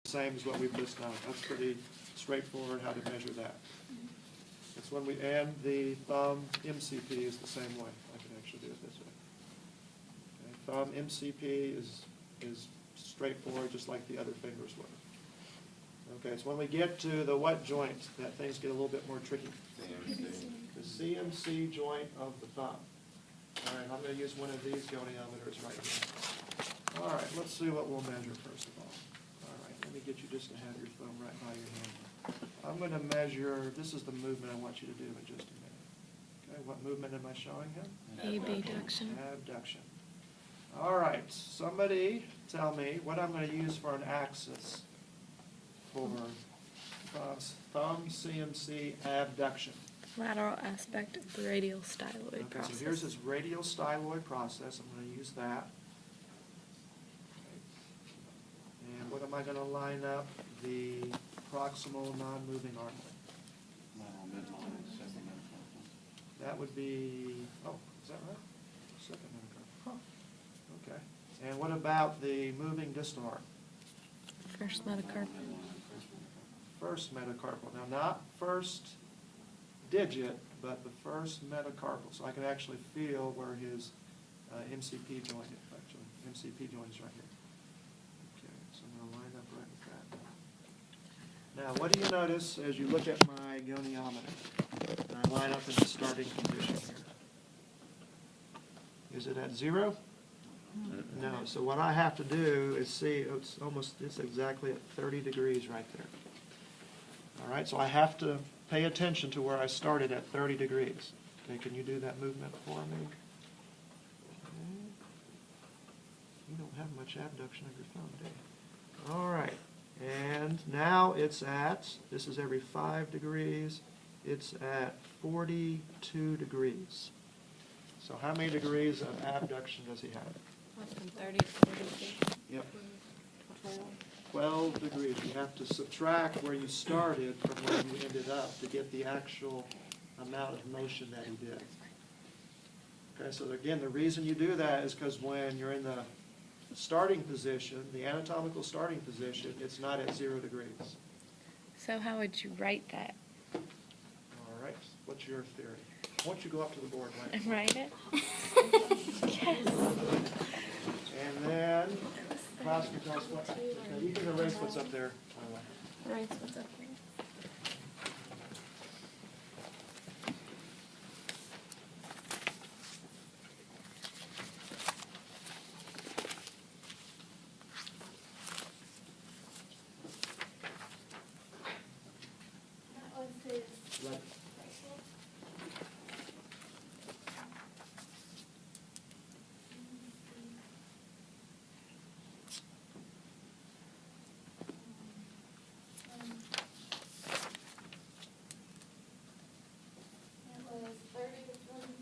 same as what we've just done. That's pretty straightforward how to measure that. That's when we, and the thumb MCP is the same way. I can actually do it this way. Okay. Thumb MCP is straightforward, just like the other fingers were. Okay, so when we get to the what joint, that things get a little bit more tricky. The CMC joint of the thumb. All right, I'm going to use one of these goniometers right here. All right, let's see what we'll measure first of all. All right, let me get you just to have your thumb right by your hand. I'm going to measure, this is the movement I want you to do in just a minute. Okay, what movement am I showing him? Abduction. Abduction. All right, somebody tell me what I'm going to use for an axis for thumb CMC abduction. Lateral aspect of the radial styloid Okay, process. so here's this radial styloid process. I'm going to use that. Okay. And what am I going to line up? The proximal non-moving arm with. That would be, oh, is that right? Second metacarpal. Huh. Okay. And what about the moving distal arm? First metacarpal. First metacarpal. Now, not first digit, but the first metacarpal. So I can actually feel where his MCP joint is. Actually, MCP joint is right here. Okay, so I'm going to line up right with that. Now, what do you notice as you look at my goniometer? And I line up in the starting position here. Is it at 0? No. So what I have to do is see, it's exactly at 30 degrees right there. All right, so I have to pay attention to where I started at 30 degrees. Okay, can you do that movement for me? Okay. You don't have much abduction of your thumb, do you? All right, and now it's at, this is every 5 degrees, it's at 42 degrees. So how many degrees of abduction does he have? From 30 to 40. Yep. 12 degrees. You have to subtract where you started from where you ended up to get the actual amount of motion that he did. Okay, so again, the reason you do that is because when you're in the starting position, the anatomical starting position, it's not at 0 degrees. So how would you write that? All right, what's your theory? Why don't you go up to the board right And write it? Yes. And then, class can tell us what, now you can erase what's up there. Erase what's up there. Right. It was 30 to 40.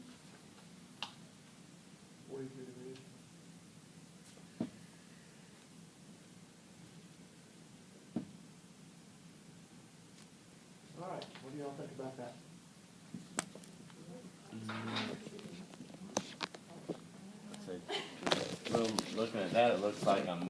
43 degrees. All right, what do y'all think about that? Well, looking at that, it looks like I'm